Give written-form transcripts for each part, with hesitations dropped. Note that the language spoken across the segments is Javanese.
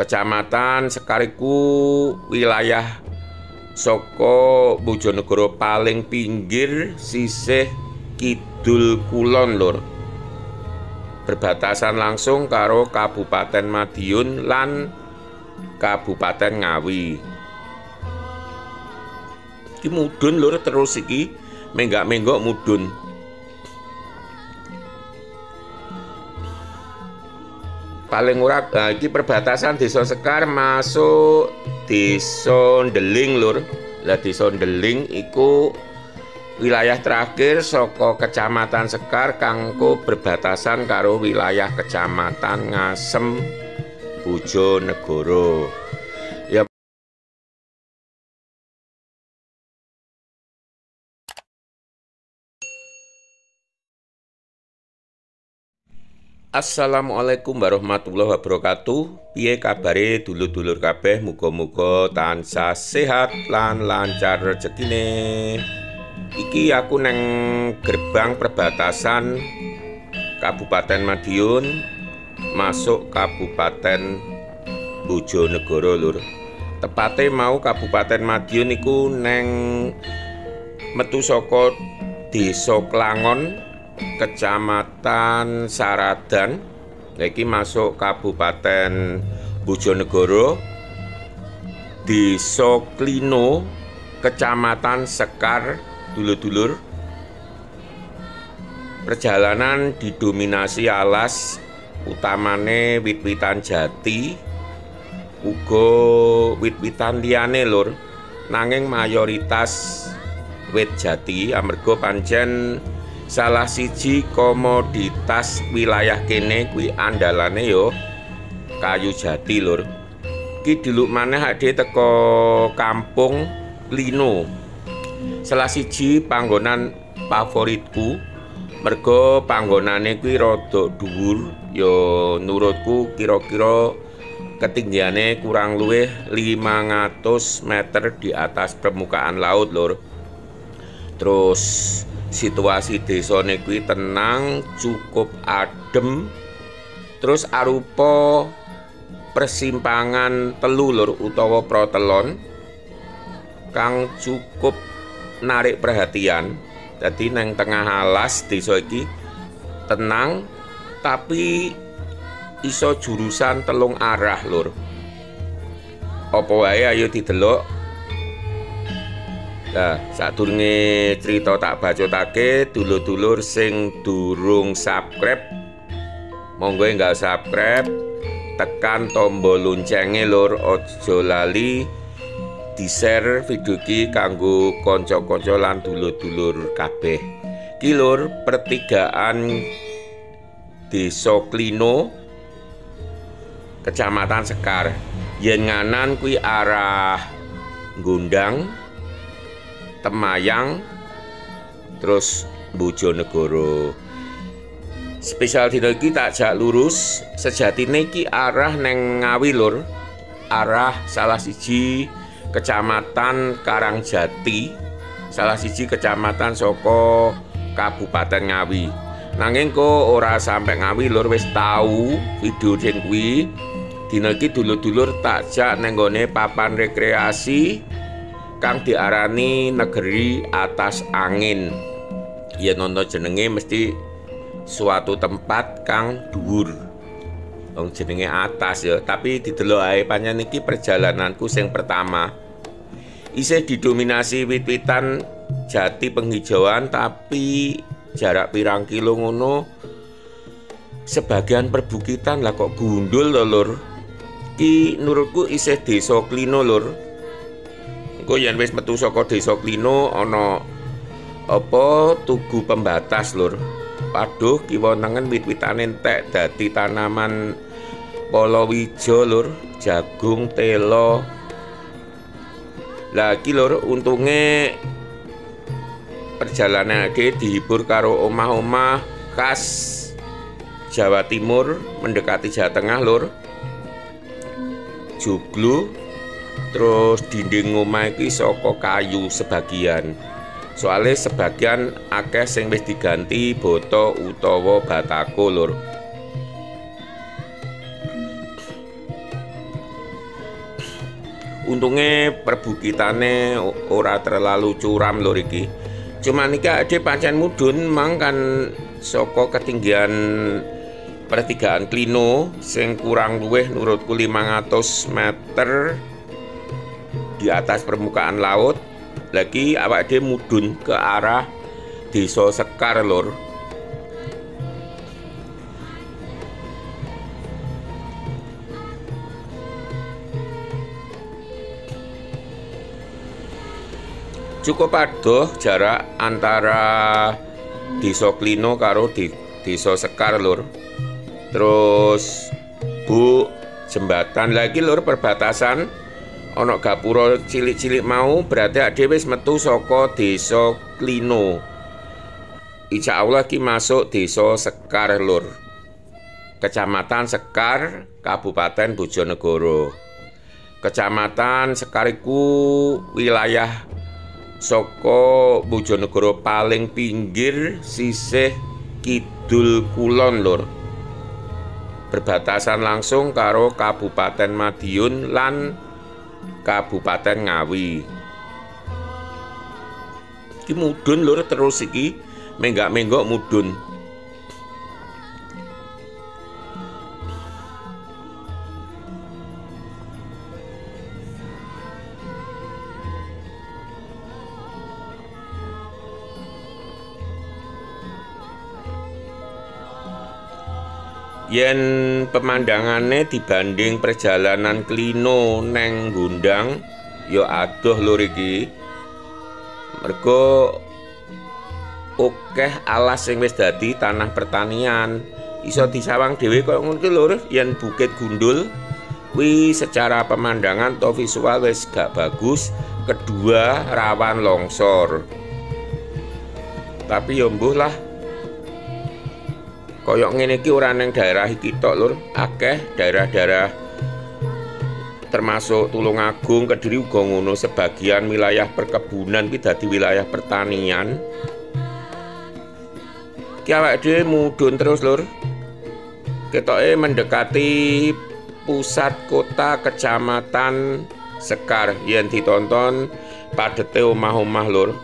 Kecamatan Sekar iku wilayah saka Bojonegoro paling pinggir sisih kidul kulon lur. Berbatasan langsung karo Kabupaten Madiun lan Kabupaten Ngawi. Iki mudhun lur, terus iki menggak-menggok mudhun. Paling ora iki perbatasan Desa Sekar masuk Desa Ndeling lur. Lah Desa Ndeling iku wilayah terakhir saka Kecamatan Sekar kanggo berbatasan karo wilayah Kecamatan Ngasem Bojonegoro. Ya Assalamualaikum warahmatullahi wabarakatuh. Piye kabare dulur-dulur kabeh? Muga-muga tansah sehat lan lancar rezekine. Iki aku neng gerbang perbatasan Kabupaten Madiun masuk Kabupaten Bojonegoro lur. Tepate mau Kabupaten Madiun iku neng metu saka Desa Klangon Kecamatan Saradan. Iki masuk Kabupaten Bojonegoro, Desa Klino Kecamatan Sekar. Dulur-dulur, perjalanan didominasi alas, utamane wit-witan jati, uga wit-witan liyane lur. Nanging mayoritas wit jati amarga pancen salah siji komoditas wilayah kene kuwi andalane yo kayu jati lur. Ki diluk maneh ade teko Kampung Klino. Salah siji panggonan favoritku merga panggonane kuwi rada dhuwur ya, nurutku kira-kira ketinggiane kurang luwih 500 meter di atas permukaan laut lur. Terus situasi desane kuwi tenang, cukup adem. Terus arupa persimpangan telu lur utawa protelon kang cukup narik perhatian. Jadi neng tengah alas desa iki tenang tapi iso jurusan telung arah lur. Apa wae ayo didelok. Nah, sadurunge cerita tak bacotake, dulur-dulur sing durung subscribe monggo enggak subscribe, tekan tombol loncenge lur, aja lali di-share video iki kanggo kanca-kanca lan dulur-dulur kabeh. Ki lur, pertigaan Desa Klino Kecamatan Sekar. Yen nganan kuwi arah Gondang, Temayang, terus Bojonegoro. Spesial dina iki tak jak lurus, sejatine iki arah neng Ngawi lur. Arah salah siji Kecamatan Karangjati, salah siji kecamatan saka Kabupaten Ngawi. Nanging kok ora sampe Ngawi lur, wis tau video sing kuwi. Dina iki dulur-dulur tak jak neng gone papan rekreasi kang diarani Negeri Atas Angin. Yen ana jenenge mesti suatu tempat kang dhuwur. Wong jenenge atas ya, tapi didelok ae pancen iki perjalananku sing pertama. Isih didominasi wit-witan jati penghijauan tapi jarak pirang kilo ngono sebagian perbukitan lah kok gundul lho lur. Ki nurutku isih Desa Klino lur. Engko yen wis metu saka Desa Klino ana apa tugu pembatas lur. Waduh, kiwa nengen wit-witane entek dadi tanaman palawija lur, jagung, telo. Lah iki lur, untunge perjalanan iki dihibur karo omah-omah khas Jawa Timur mendekati Jawa Tengah lur. Joglo, terus dinding omah iki saka kayu sebagian. Soale sebagian akeh sing wis diganti boto utawa batako lur. Untungnya perbukitane ora terlalu curam lur iki. Cuman iki ade pancen mudhun mang kan saka ketinggian pertigaan Klino sing kurang luwih nurutku 500 meter di atas permukaan laut. Lagi awak dhewe mudhun ke arah Desa Sekar lur. Cukup adoh jarak antara Desa Klino karo Desa Sekar lur. Terus Bu jembatan lagi lur perbatasan ana gapura cilik-cilik mau berarti dhewe wis metu saka Desa Klino. Insya Allah ki masuk Desa Sekar lur. Kecamatan Sekar, Kabupaten Bojonegoro. Kecamatan Sekar iku wilayah saka Bojonegoro paling pinggir sisih kidul kulon lur. Berbatasan langsung karo Kabupaten Madiun lan Kabupaten Ngawi. Iki mudhun lur terus iki menggak-menggok mudhun. Yen pemandangannya dibanding perjalanan Klino neng Gundang ya adoh lur iki. Mergo akeh alas sing wis dadi tanah pertanian. Iso disawang dhewe koyo ngono iki lur, yen Bukit Gundul kuwi secara pemandangan atau visual wis gak bagus, kedua rawan longsor. Tapi ya mbuh lah. Koyok ngene iki ora ning daerah iki tok lur, akeh daerah-daerah termasuk Tulungagung, Kediri uga ngono, sebagian wilayah perkebunan iki dadi wilayah pertanian. Ki awake dhewe mudhun terus lur. Ketoke mendekati pusat kota Kecamatan Sekar yen ditonton padete omah-omah lur.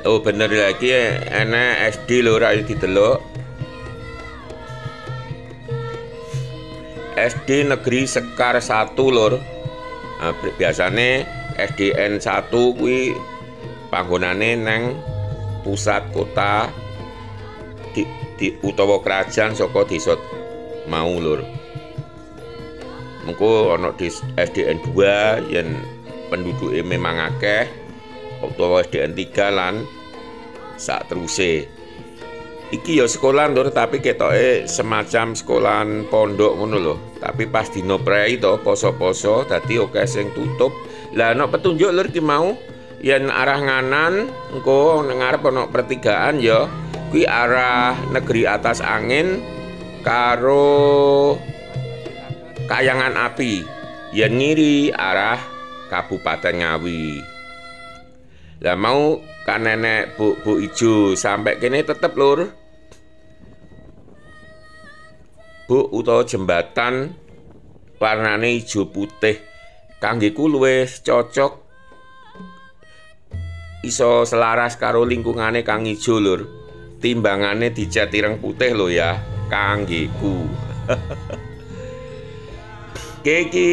Oh bener lagi enak SD lho ra didelok. SD Negeri Sekar 1 lur. Nah, biasane SDN 1 kuwi panggonane neng pusat kota di utawa kerajaan saka desa mau lur. Mengko ana di SDN 2 yen penduduke memang akeh, utawa SDN 3 lan sak teruse. Iki ya sekolah lur, tapi ketoke semacam sekolahan pondok ngono lho. Tapi pas dino prei to poso-poso dadi akeh sing tutup. Lah ana petunjuk lur ki mau yen arah nganan engko nang ngarep ana pertigaan ya kuwi arah Negeri Atas Angin karo Kayangan Api. Yen ngiri arah Kabupaten Ngawi. Lah mau kan nenek bu ijo sampai kene tetep lur. Bu utawa jembatan warnane ijo putih kanggeku luwih cocok iso selaras karo lingkungane kang ijo lur. Timbangane dicat ireng putih lho ya kanggeku. Keki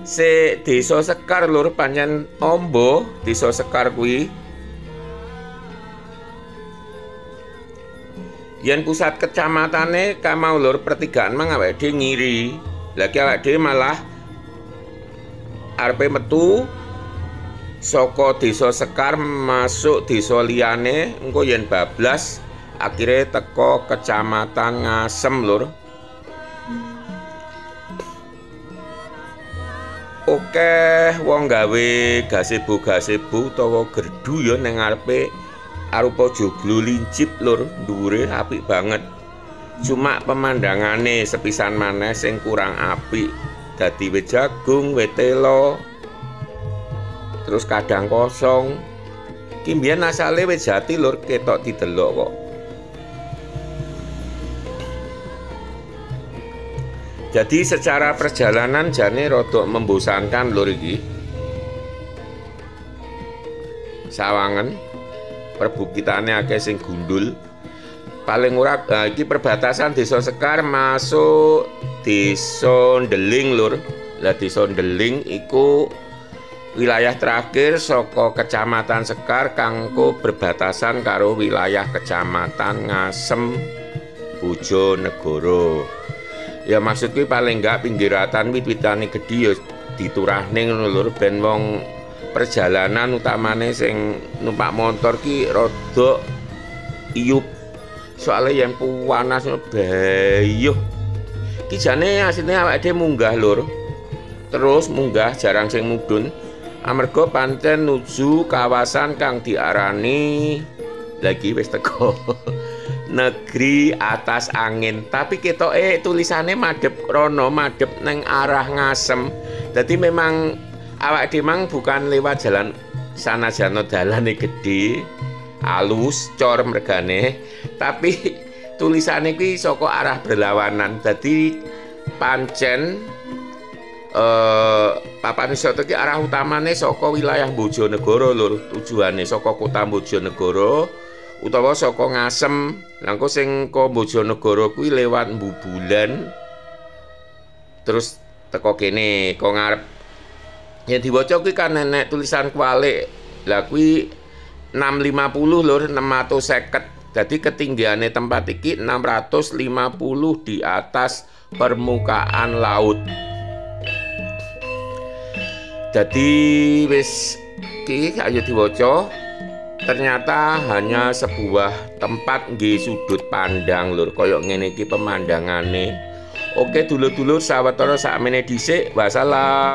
se Desa Sekar lur pancen ombo Desa Sekar kuwi. Yen pusat kecamatane kamau lur pertigaan mang awake dhewe ngiri. Lagi awake dhewe malah arepe metu saka Desa Sekar masuk desa liyane engko yen bablas akhire teko Kecamatan Ngasem lur. Oke, wong gawe gazebo utawa gerdu ya ning ngarepe arupa joglo lincip lur, dhuwure apik banget. Cuma pemandangane sepisan maneh sing kurang apik. Dadi wit jagung, wit telo, terus kadang kosong. Ki mbiyen asale wit jati lur, ketok didelok kok. Jadi secara perjalanan jane rodok membosankan lur iki. Sawangen perbukitane akeh sing gundul. Paling ora iki perbatasan Desa Sekar masuk Desa Ndeling lur. Lah Desa Ndeling iku wilayah terakhir saka Kecamatan Sekar kanggo berbatasan karo wilayah Kecamatan Ngasem Bojonegoro. Ya maksudku paling enggak pinggiratan wit-witane gedhi ya diturahne ngono lur ben wong perjalanan utamane sing numpak motor ki rada iyup. Soalnya yang panas bayuh. Ki jane asline awake dhewe munggah lur. Terus munggah jarang sing mudhun. Amarga pancen nuju kawasan kang diarani lagi wis teko negeri atas angin, tapi ketoke tulisane madhep rono, madhep neng arah Ngasem. Jadi memang awak demang bukan lewat jalan sana jano dalane gede, alus, cor mergane, tapi tulisane kuwi saka arah berlawanan. Jadi pancen papan wisata iki arah utamane saka wilayah Bojonegoro lur, tujuane saka kota Bojonegoro utawa saka Ngasem. Langko sing ka Bojonegoro kuwi lewat Mbubulan terus teko kene kok ngarep. Yen diwaca kuwi kan nenek tulisan kualik. Lah kuwi 650 lur, 650. Jadi ketinggiane tempat iki 650 di atas permukaan laut. Jadi wis iki ayo diwaca. Ternyata hanya sebuah tempat nggih sudut pandang lur, koyok ngene iki pemandangane. Oke dulur-dulur sawetara sakmene dhisik. Wassalam.